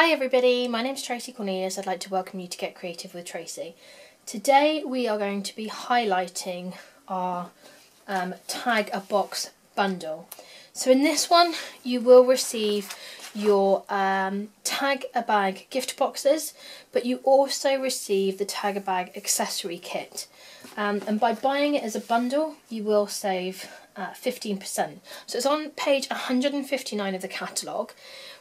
Hi everybody, my name's Traci Cornelius. I'd like to welcome you to Get Creative with Traci. Today we are going to be highlighting our Tag a Box bundle. So in this one you will receive your Tag a Bag gift boxes, but you also receive the Tag a Bag accessory kit. And by buying it as a bundle you will save 15%. So it's on page 159 of the catalogue.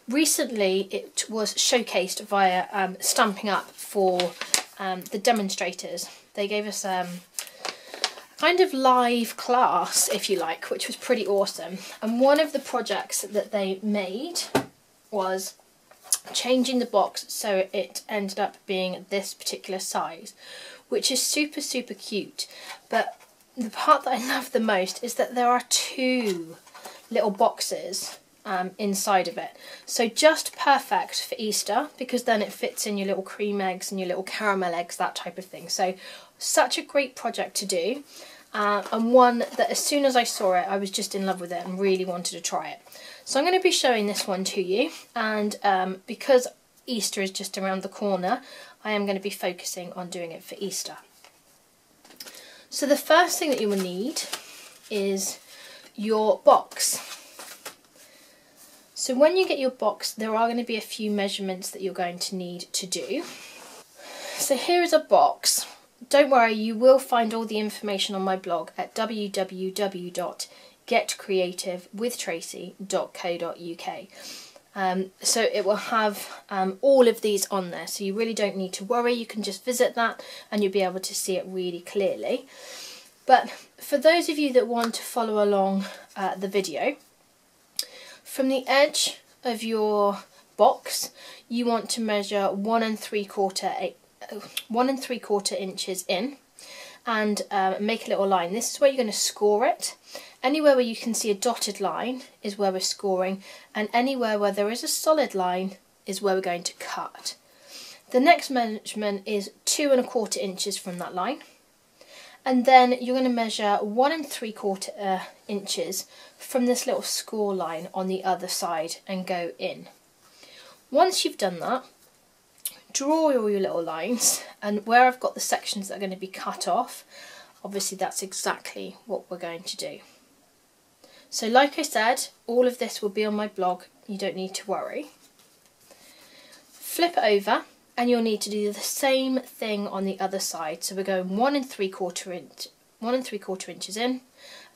Recently it was showcased via Stampin' Up for the demonstrators. They gave us kind of live class, if you like, which was pretty awesome. And one of the projects that they made was changing the box so it ended up being this particular size, which is super cute. But the part that I love the most is that there are two little boxes inside of it. So just perfect for Easter, because then it fits in your little cream eggs and your little caramel eggs, that type of thing. So such a great project to do, and one that as soon as I saw it I was just in love with it and really wanted to try it. So I'm going to be showing this one to you, and because Easter is just around the corner, I am going to be focusing on doing it for Easter. So the first thing that you will need is your box. So when you get your box, there are going to be a few measurements that you're going to need to do. So here is a box. Don't worry, you will find all the information on my blog at www.getcreativewithtraci.co.uk. So it will have all of these on there, so you really don't need to worry. You can just visit that and you'll be able to see it really clearly. But for those of you that want to follow along the video, from the edge of your box you want to measure 1 3/4 inches in, and make a little line. This is where you're going to score it. Anywhere where you can see a dotted line is where we're scoring, and anywhere where there is a solid line is where we're going to cut. The next measurement is 2 1/4 inches from that line, and then you're going to measure 1 3/4 inches from this little score line on the other side and go in. Once you've done that, draw all your little lines, and where I've got the sections that are going to be cut off, obviously that's exactly what we're going to do. So like I said, all of this will be on my blog, you don't need to worry. Flip it over and you'll need to do the same thing on the other side. So we're going 1 3/4 inches in,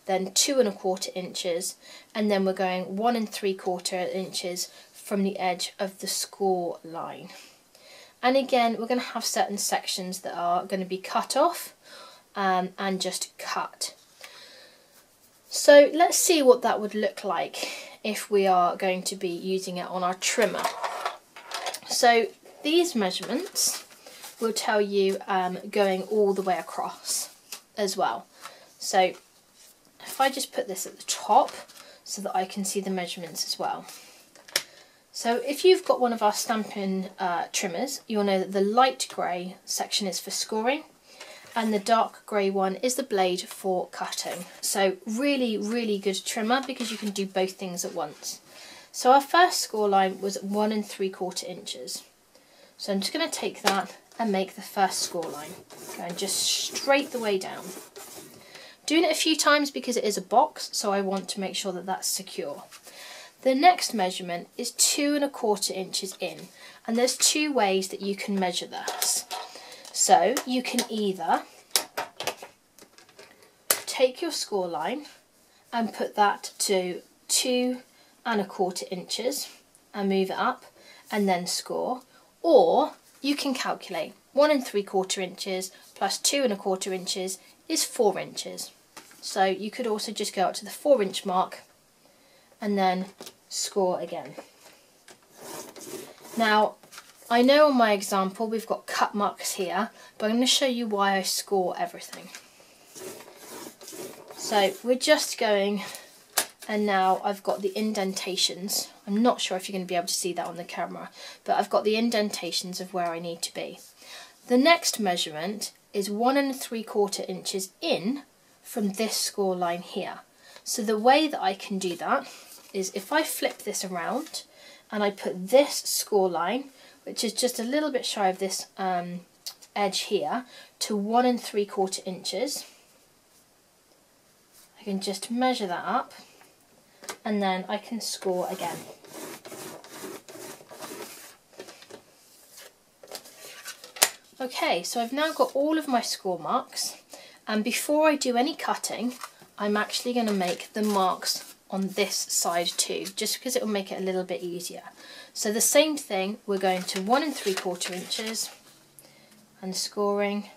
then 2 1/4 inches, and then we're going 1 3/4 inches from the edge of the score line. And again, we're going to have certain sections that are going to be cut off and just cut. So let's see what that would look like if we are going to be using it on our trimmer. So these measurements will tell you going all the way across as well. So if I just put this at the top so that I can see the measurements as well. So if you've got one of our Stampin' trimmers, you'll know that the light grey section is for scoring and the dark grey one is the blade for cutting. So really good trimmer, because you can do both things at once. So our first score line was 1 3/4 inches. So I'm just going to take that and make the first score line. Going just straight the way down. Doing it a few times because it is a box, so I want to make sure that that's secure. The next measurement is 2 1/4 inches in, and there's two ways that you can measure this. So you can either take your score line and put that to 2 1/4 inches and move it up and then score, or you can calculate 1 3/4 inches plus 2 1/4 inches is 4 inches. So you could also just go up to the 4-inch mark and then score again. Now I know on my example we've got cut marks here, but I'm going to show you why I score everything. So we're just going, and now I've got the indentations. I'm not sure if you're going to be able to see that on the camera, but I've got the indentations of where I need to be. The next measurement is 1 3/4 inches in from this score line here. So the way that I can do that is if I flip this around and I put this score line, which is just a little bit shy of this edge here, to 1 3/4 inches. I can just measure that up, and then I can score again. Okay, so I've now got all of my score marks, and before I do any cutting, I'm actually going to make the marks on this side too, just because it will make it a little bit easier. So the same thing, we're going to 1 3/4 inches and scoring,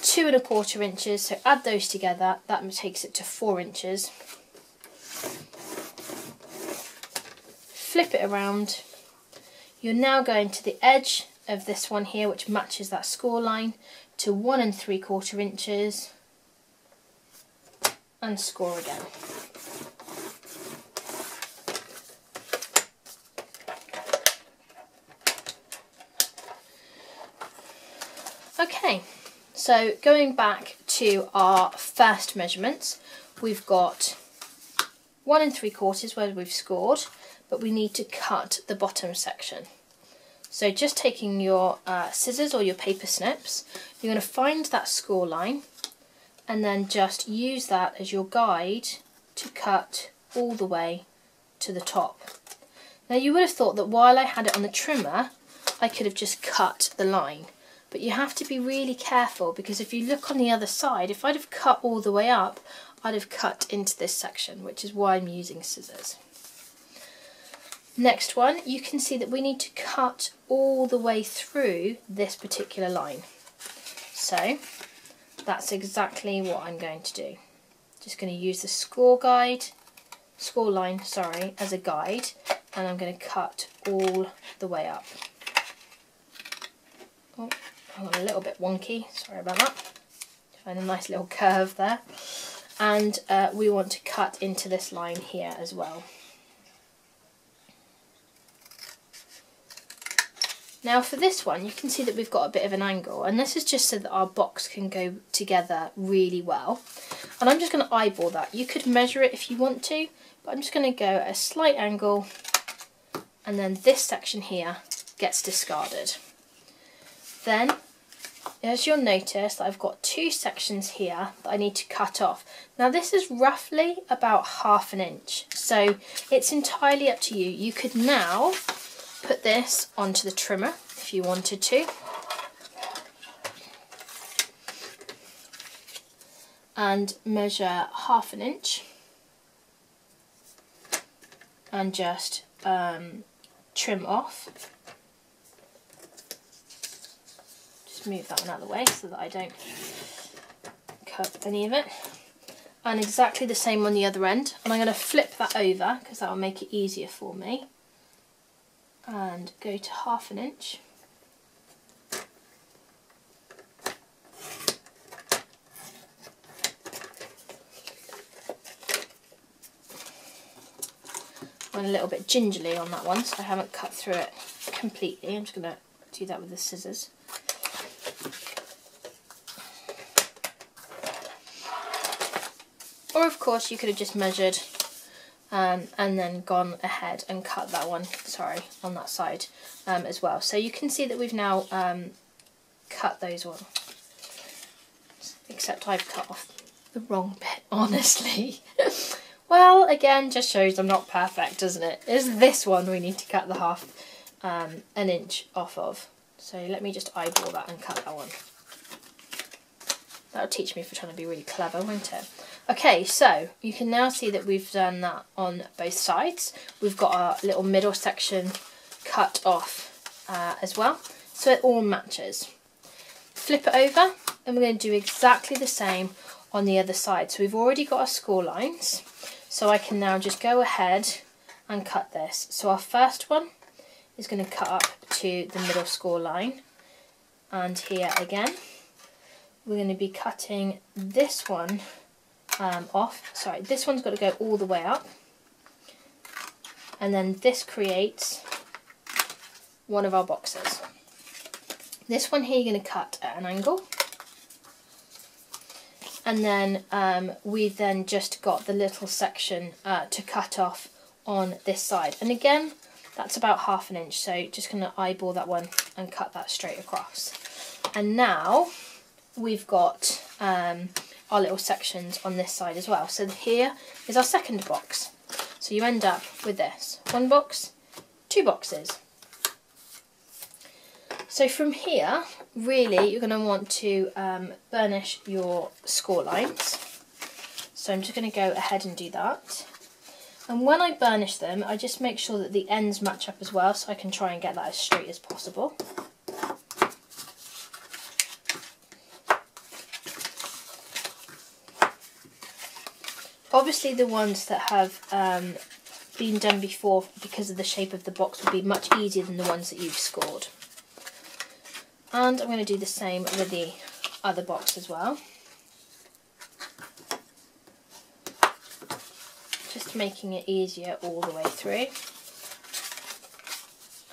2 1/4 inches, so add those together, that takes it to 4 inches. Flip it around. You're now going to the edge of this one here, which matches that score line, to 1 3/4 inches and score again. Okay, so going back to our first measurements, we've got 1 3/4 where we've scored, but we need to cut the bottom section. So just taking your scissors or your paper snips, you're going to find that score line and then just use that as your guide to cut all the way to the top. Now you would have thought that while I had it on the trimmer, I could have just cut the line, but you have to be really careful, because if you look on the other side, if I'd have cut all the way up, I'd have cut into this section, which is why I'm using scissors. Next one, you can see that we need to cut all the way through this particular line. So that's exactly what I'm going to do. Just going to use the score line, as a guide, and I'm going to cut all the way up. Oh, I'm a little bit wonky, sorry about that. Find a nice little curve there. And we want to cut into this line here as well. Now for this one, you can see that we've got a bit of an angle, and this is just so that our box can go together really well. And I'm just going to eyeball that. You could measure it if you want to, but I'm just going to go at a slight angle, and then this section here gets discarded. Then, as you'll notice, I've got 2 sections here that I need to cut off. Now this is roughly about 1/2 inch, so it's entirely up to you. You could now put this onto the trimmer if you wanted to, and measure 1/2 inch and just trim off. Just move that one out of the way so that I don't cut any of it. And exactly the same on the other end, and I'm going to flip that over because that will make it easier for me. And go to 1/2 inch. Went a little bit gingerly on that one, so I haven't cut through it completely. I'm just going to do that with the scissors. Or of course you could have just measured and then gone ahead and cut that one, on that side as well. So you can see that we've now cut those ones, except I've cut off the wrong bit, honestly. Well, again, just shows I'm not perfect, doesn't it? It's this one we need to cut the 1/2 inch off of. So let me just eyeball that and cut that one. That'll teach me for trying to be really clever, won't it? Okay, so you can now see that we've done that on both sides. We've got our little middle section cut off as well, so it all matches. Flip it over, and we're going to do exactly the same on the other side. So we've already got our score lines, so I can now just go ahead and cut this. So our first one is going to cut up to the middle score line, and here again we're going to be cutting this one off. Sorry, this one's got to go all the way up, and then this creates one of our boxes. This one here you're going to cut at an angle, and then we've then just got the little section to cut off on this side. And again, that's about 1/2 inch, so just going to eyeball that one and cut that straight across. And now we've got our little sections on this side as well. So here is our second box. So you end up with this, 1 box, 2 boxes. So from here, really, you're going to want to burnish your score lines. So I'm just going to go ahead and do that. And when I burnish them, I just make sure that the ends match up as well, so I can try and get that as straight as possible. Obviously the ones that have been done before, because of the shape of the box, will be much easier than the ones that you've scored. And I'm going to do the same with the other box as well. Just making it easier all the way through.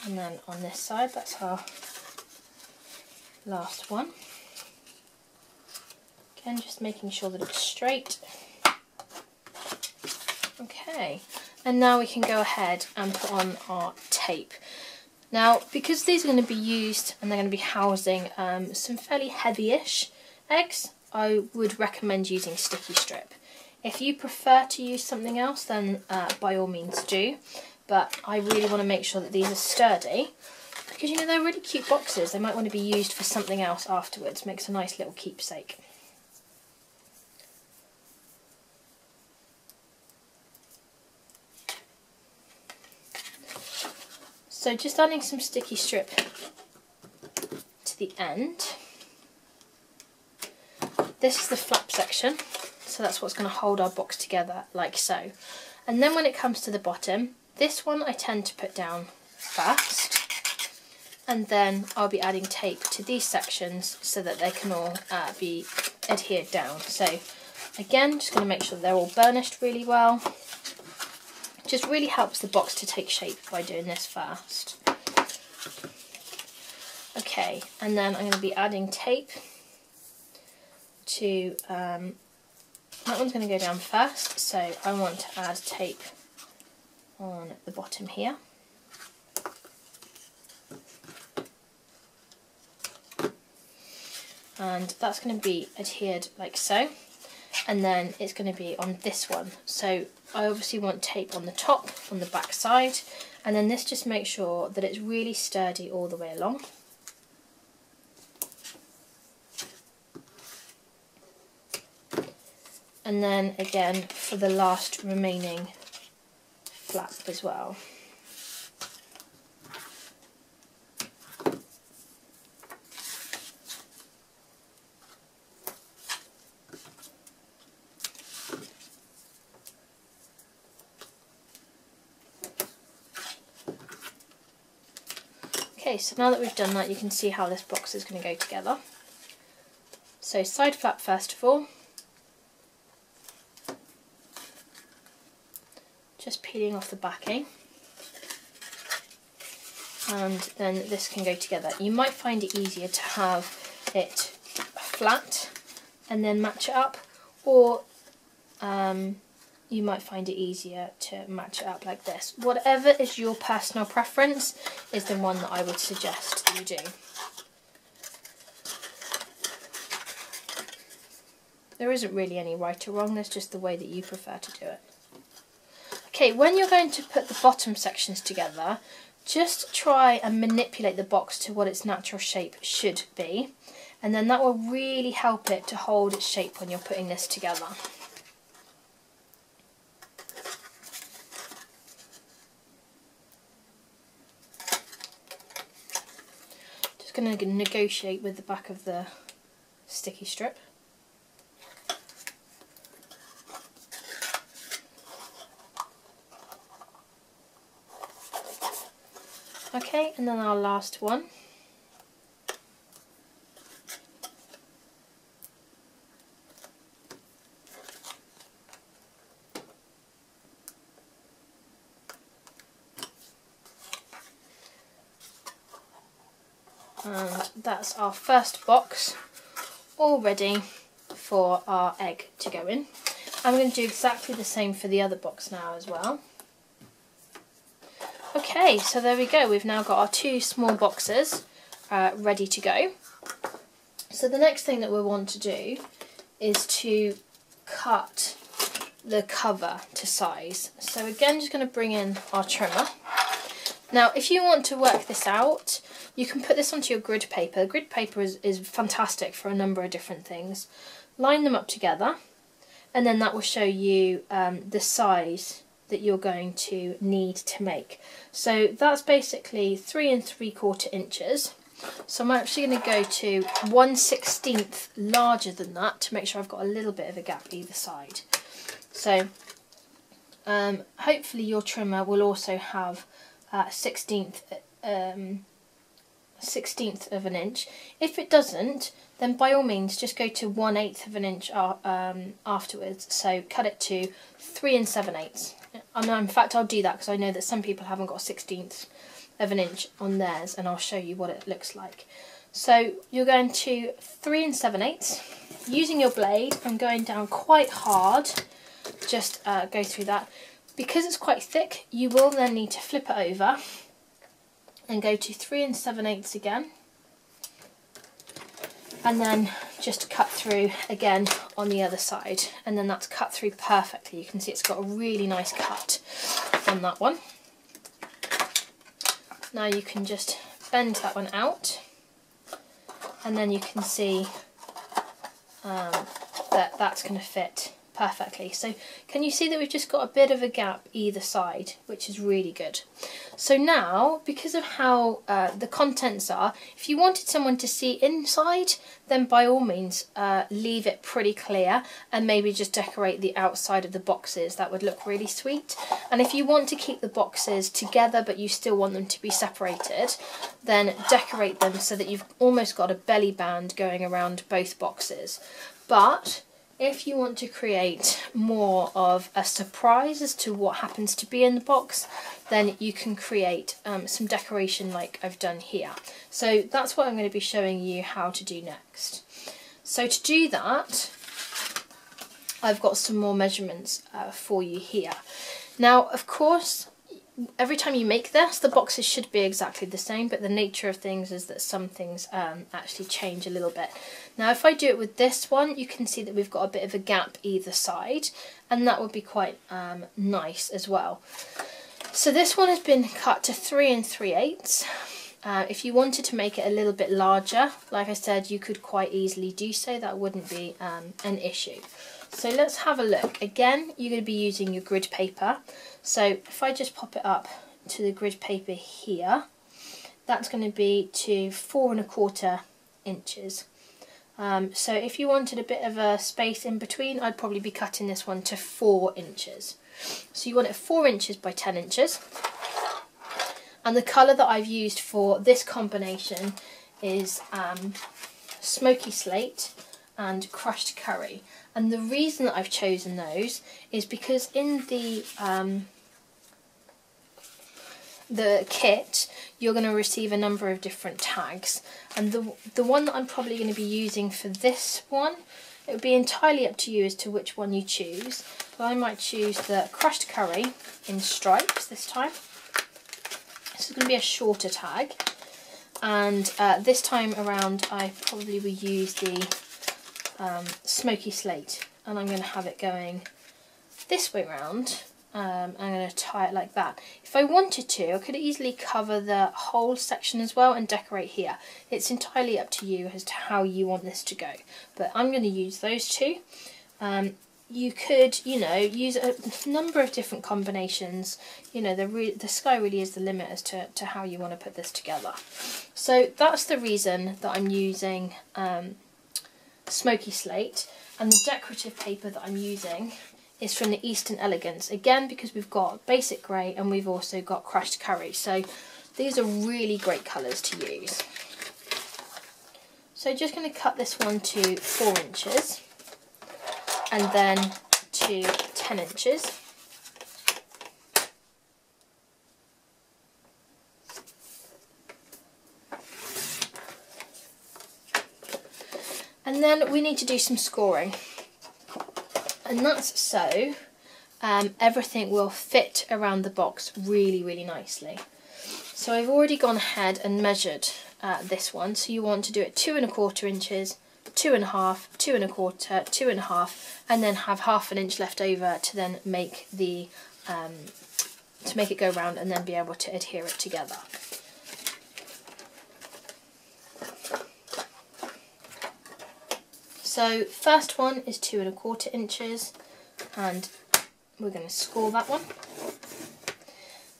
And then on this side, that's our last one. Again, just making sure that it's straight. Okay, and now we can go ahead and put on our tape. Now, because these are going to be used and they're going to be housing some fairly heavy-ish eggs, I would recommend using sticky strip. If you prefer to use something else, then by all means do, but I really want to make sure that these are sturdy, because you know they're really cute boxes. They might want to be used for something else afterwards. Makes a nice little keepsake. So just adding some sticky strip to the end. This is the flap section, so that's what's going to hold our box together like so. And then when it comes to the bottom, this one I tend to put down first, and then I'll be adding tape to these sections so that they can all be adhered down. So again, just going to make sure they're all burnished really well. Just really helps the box to take shape by doing this first. Okay, and then I'm going to be adding tape to, that one's going to go down first, so I want to add tape on the bottom here. And that's going to be adhered like so. And then it's going to be on this one. So I obviously want tape on the top, on the back side, and then this just makes sure that it's really sturdy all the way along. And then again for the last remaining flap as well. Okay, so now that we've done that, you can see how this box is going to go together. So side flap first of all. Just peeling off the backing. And then this can go together. You might find it easier to have it flat and then match it up, or you might find it easier to match it up like this. Whatever is your personal preference is the one that I would suggest that you do. There isn't really any right or wrong, there's just the way that you prefer to do it. Okay, when you're going to put the bottom sections together, just try and manipulate the box to what its natural shape should be, and then that will really help it to hold its shape when you're putting this together. Just going to negotiate with the back of the sticky strip. Okay, and then our last one. And that's our first box all ready for our egg to go in. I'm going to do exactly the same for the other box now as well. Okay, so there we go. We've now got our 2 small boxes ready to go. So the next thing that we'll want to do is to cut the cover to size. So again, just going to bring in our trimmer. Now, if you want to work this out, you can put this onto your grid paper. Grid paper is fantastic for a number of different things. Line them up together, and then that will show you the size that you're going to need to make. So that's basically 3 3/4 inches. So I'm actually going to go to 1/16 larger than that to make sure I've got a little bit of a gap either side. So hopefully your trimmer will also have 16th of an inch. If it doesn't, then by all means just go to 1/8 of an inch afterwards. So cut it to 3 7/8. And in fact I'll do that because I know that some people haven't got 16th of an inch on theirs, and I'll show you what it looks like. So you're going to 3 7/8. Using your blade and going down quite hard, just go through that. Because it's quite thick, you will then need to flip it over and go to 3 7/8 again, and then just cut through again on the other side, and then that's cut through perfectly. You can see it's got a really nice cut on that one. Now you can just bend that one out, and then you can see that that's going to fit perfectly. So can you see that we've just got a bit of a gap either side, which is really good. So now, because of how the contents are, if you wanted someone to see inside, then by all means leave it pretty clear and maybe just decorate the outside of the boxes. That would look really sweet. And if you want to keep the boxes together but you still want them to be separated, then decorate them so that you've almost got a belly band going around both boxes. But if you want to create more of a surprise as to what happens to be in the box, then you can create some decoration like I've done here. So that's what I'm going to be showing you how to do next. So to do that, I've got some more measurements for you here. Now, of course, every time you make this, the boxes should be exactly the same, but the nature of things is that some things actually change a little bit. Now, if I do it with this one, you can see that we've got a bit of a gap either side, and that would be quite nice as well. So this one has been cut to 3 3/8. If you wanted to make it a little bit larger, like I said, you could quite easily do so. That wouldn't be an issue. So let's have a look. Again, you're going to be using your grid paper. So if I just pop it up to the grid paper here, that's going to be to 4 1/4 inches. So if you wanted a bit of a space in between, I'd probably be cutting this one to 4 inches. So you want it 4 inches by 10 inches. And the colour that I've used for this combination is smoky slate and crushed curry. And the reason that I've chosen those is because in the kit you're going to receive a number of different tags, and the one that I'm probably going to be using for this one, it would be entirely up to you as to which one you choose, but I might choose the crushed curry in stripes this time. This is going to be a shorter tag, and this time around I probably will use the smoky slate, and I'm going to have it going this way round. I'm going to tie it like that. If I wanted to, I could easily cover the whole section as well and decorate here. It's entirely up to you as to how you want this to go, but I'm going to use those two. You could, you know, use a number of different combinations. You know, the sky really is the limit as to how you want to put this together. So that's the reason that I'm using smoky slate, and the decorative paper that I'm using is from the Eastern Elegance, again because we've got basic grey and we've also got crushed curry, so these are really great colours to use. So just going to cut this one to 4 inches and then to 10 inches. And then we need to do some scoring, and that's so everything will fit around the box really nicely. So I've already gone ahead and measured this one, so you want to do it 2 1/4 inches, 2 1/2, 2 1/4, 2 1/2, and then have 1/2 inch left over to then make the to make it go round and then be able to adhere it together. So first one is 2 1/4 inches, and we're going to score that one.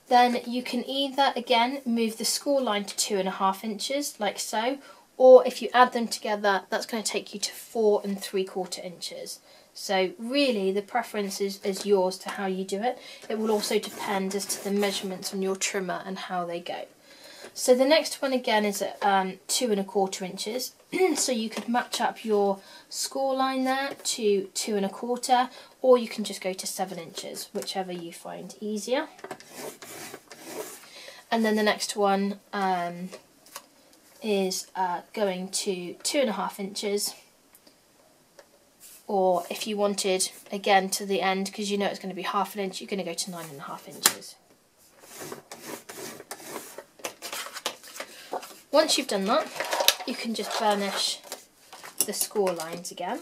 Then you can either again move the score line to 2 1/2 inches like so, or if you add them together that's going to take you to 4 3/4 inches. So really the preference is yours to how you do it. It will also depend as to the measurements on your trimmer and how they go. So the next one again is at 2 1/4 inches. So you could match up your score line there to 2 1/4, or you can just go to 7 inches, whichever you find easier. And then the next one is going to 2 1/2 inches, or if you wanted again to the end, because you know it's going to be 1/2 inch, you're going to go to 9 1/2 inches. Once you've done that, you can just burnish the score lines again.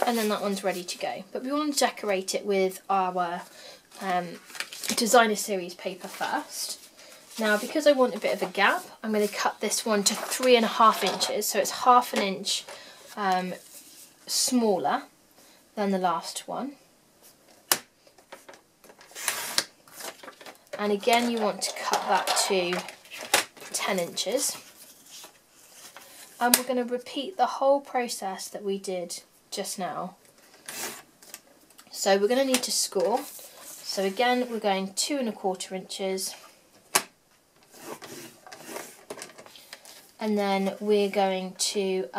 And then that one's ready to go. But we want to decorate it with our designer series paper first. Now, because I want a bit of a gap, I'm going to cut this one to 3 1/2 inches, so it's 1/2 inch smaller than the last one. And again, you want to cut that to 10 inches. And we're going to repeat the whole process that we did just now. So we're going to need to score. So again, we're going 2 1/4 inches. And then we're going to,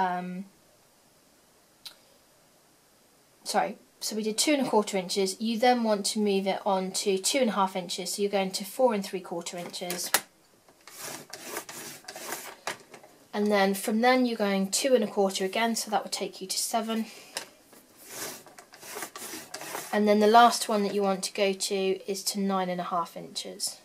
so we did 2 1/4 inches. You then want to move it on to 2 1/2 inches. So you're going to 4 3/4 inches. And then from then you're going 2 1/4 again, so that would take you to 7. And then the last one that you want to go to is to 9 1/2 inches.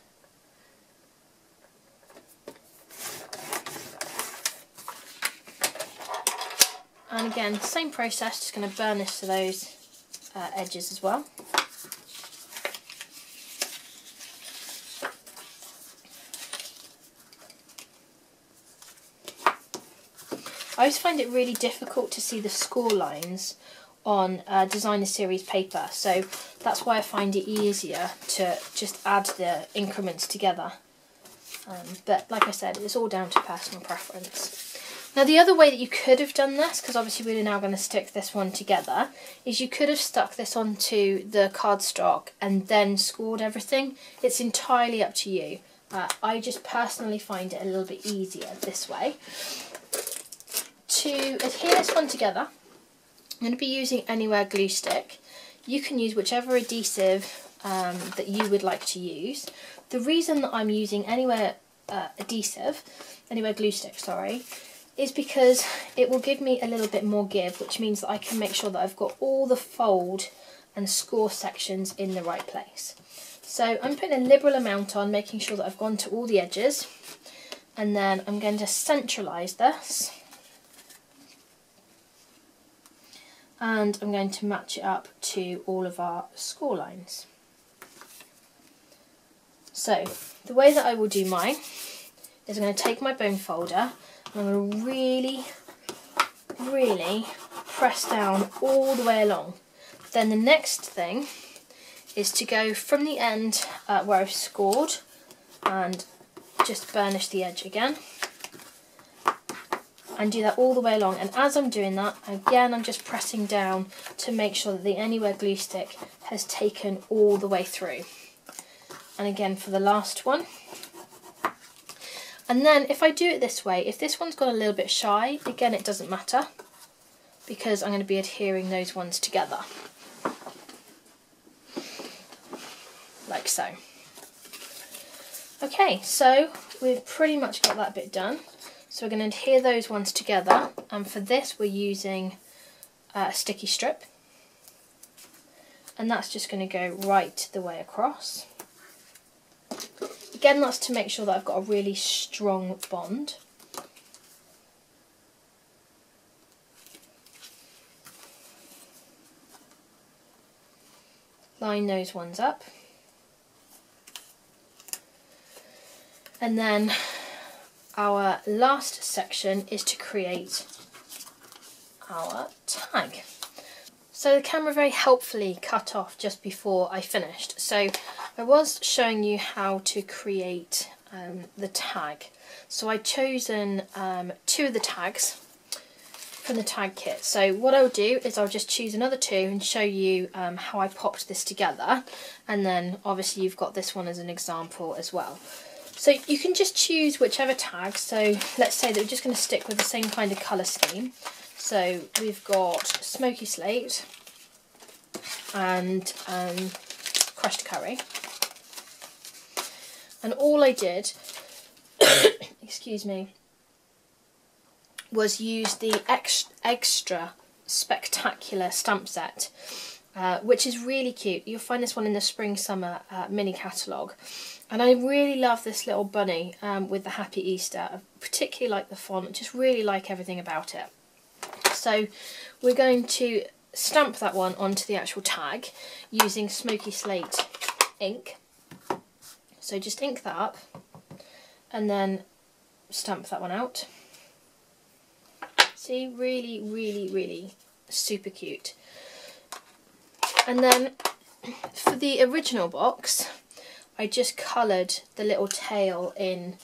And again, same process, just going to burnish to those edges as well. I always find it really difficult to see the score lines on designer series paper, so that's why I find it easier to just add the increments together. But like I said, it's all down to personal preference. Now the other way that you could have done this, because obviously we're now going to stick this one together, is you could have stuck this onto the cardstock and then scored everything. It's entirely up to you. I just personally find it a little bit easier this way. To adhere this one together, I'm going to be using Anywhere glue stick. You can use whichever adhesive that you would like to use. The reason that I'm using Anywhere glue stick, sorry, is because it will give me a little bit more give, which means that I can make sure that I've got all the fold and score sections in the right place. So I'm putting a liberal amount on, making sure that I've gone to all the edges, and then I'm going to centralise this, and I'm going to match it up to all of our score lines. So the way that I will do mine is I'm going to take my bone folder and I'm going to really press down all the way along. Then the next thing is to go from the end where I've scored and just burnish the edge again, and do that all the way along. And as I'm doing that, again, I'm just pressing down to make sure that the Anywhere glue stick has taken all the way through. And again for the last one. And then if I do it this way, if this one's got a little bit shy, again it doesn't matter, because I'm going to be adhering those ones together. like so. Okay, so we've pretty much got that bit done. So we're going to adhere those ones together, and for this we're using a sticky strip, and that's just going to go right the way across. Again, that's to make sure that I've got a really strong bond. Line those ones up. And then our last section is to create our tag. So the camera very helpfully cut off just before I finished. So I was showing you how to create the tag. So I've chosen 2 of the tags from the tag kit. So what I'll do is I'll just choose another 2 and show you how I popped this together, and then obviously you've got this one as an example as well. So you can just choose whichever tag. So let's say that we're just going to stick with the same kind of colour scheme. So we've got smoky slate and crushed curry, and all I did excuse me, was use the extra spectacular stamp set, which is really cute. You'll find this one in the spring summer mini catalogue, and I really love this little bunny with the Happy Easter. I particularly like the font, just really like everything about it. So we're going to stamp that one onto the actual tag using smoky slate ink. So just ink that up and then stamp that one out. See, really, really, really super cute. And then for the original box, I just coloured the little tail in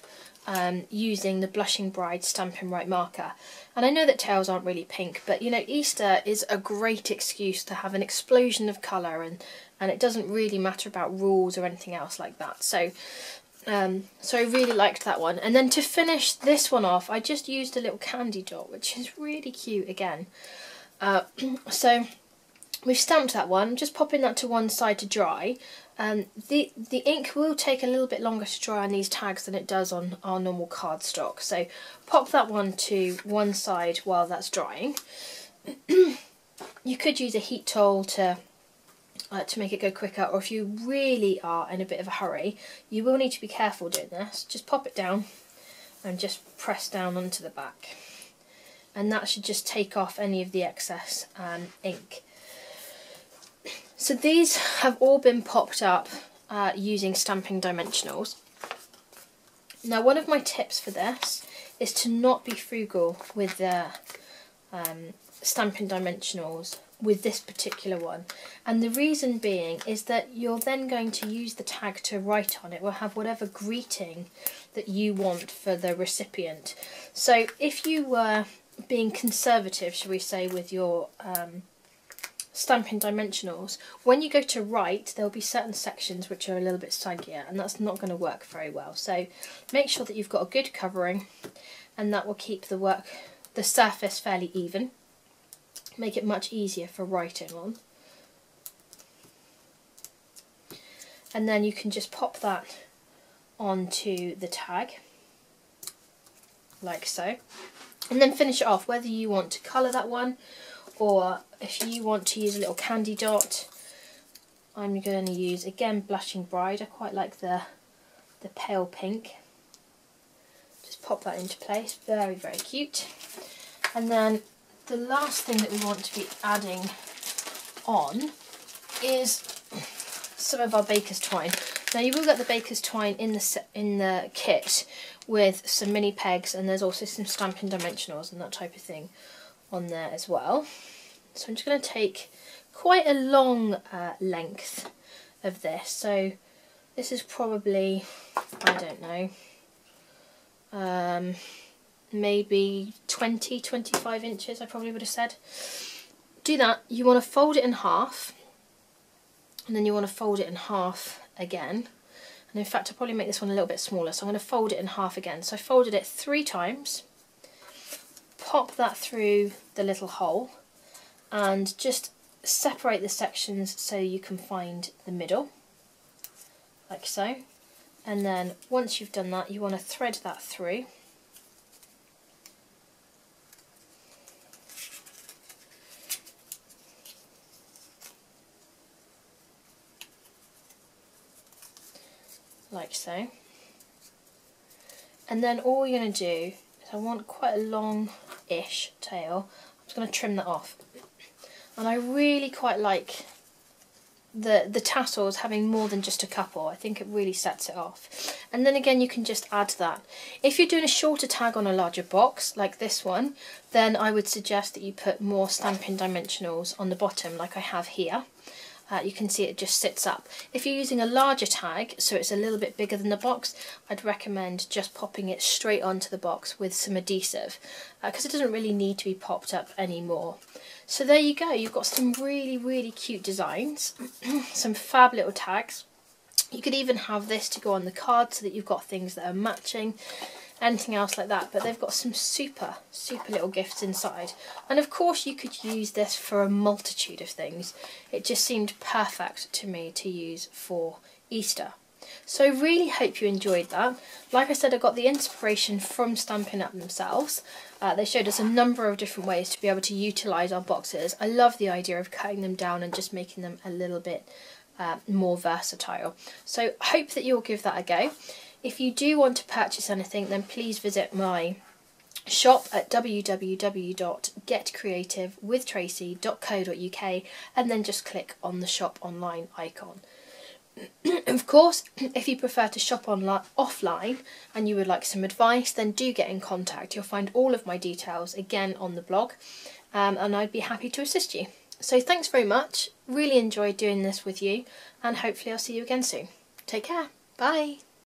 using the Blushing Bride Stampin' Right marker. And I know that tails aren't really pink, but you know, Easter is a great excuse to have an explosion of colour, and it doesn't really matter about rules or anything else like that. So so I really liked that one. And then to finish this one off, I just used a little candy dot, which is really cute again. So we've stamped that one, just popping that to one side to dry. The ink will take a little bit longer to dry on these tags than it does on our normal cardstock. So pop that one to one side while that's drying. You could use a heat tool to make it go quicker, or if you really are in a bit of a hurry, you will need to be careful doing this. Just pop it down and just press down onto the back, and that should just take off any of the excess ink. So these have all been popped up using Stampin' Dimensionals. Now, one of my tips for this is to not be frugal with the Stampin' Dimensionals with this particular one, and the reason being is that you're then going to use the tag to write on. It will have whatever greeting that you want for the recipient. So if you were being conservative, shall we say, with your Stampin' Dimensionals, when you go to write, there'll be certain sections which are a little bit saggier, and that's not going to work very well. So make sure that you've got a good covering, and that will keep the surface fairly even. Make it much easier for writing on. And then you can just pop that onto the tag, like so. And then finish it off, whether you want to colour that one, or if you want to use a little candy dot. I'm going to use, again, Blushing Bride. I quite like the pale pink. Just pop that into place, very, very cute. And then the last thing that we want to be adding on is some of our baker's twine. Now, you will get the baker's twine in the kit with some mini pegs, and there's also some Stampin' Dimensionals and that type of thing on there as well. So I'm just going to take quite a long length of this. So this is probably, I don't know, maybe 20-25 inches, I probably would have said. Do that. You want to fold it in half, and then you want to fold it in half again. And in fact, I'll probably make this one a little bit smaller, so I'm going to fold it in half again. So I folded it 3 times, pop that through the little hole, and just separate the sections so you can find the middle, like so. And then once you've done that, you want to thread that through. Like so. And then all you're going to do is, I want quite a long-ish tail. I'm just going to trim that off. And I really quite like the tassels having more than just a couple. I think it really sets it off. And then again, you can just add that. If you're doing a shorter tag on a larger box like this one, then I would suggest that you put more Stampin' dimensionals on the bottom like I have here. You can see it just sits up. If you're using a larger tag, so it's a little bit bigger than the box, I'd recommend just popping it straight onto the box with some adhesive, because it doesn't really need to be popped up anymore. So there you go, you've got some really, really cute designs, some fab little tags. You could even have this to go on the card so that you've got things that are matching, anything else like that, but they've got some super, super little gifts inside. And of course you could use this for a multitude of things. It just seemed perfect to me to use for Easter. So I really hope you enjoyed that. Like I said, I got the inspiration from Stampin' Up themselves. They showed us a number of different ways to be able to utilise our boxes. I love the idea of cutting them down and just making them a little bit more versatile. So I hope that you'll give that a go. If you do want to purchase anything, then please visit my shop at www.getcreativewithtraci.co.uk and then just click on the shop online icon. Of course, if you prefer to shop offline and you would like some advice, then do get in contact. You'll find all of my details again on the blog, and I'd be happy to assist you. So thanks very much, really enjoyed doing this with you, and hopefully I'll see you again soon. Take care, bye!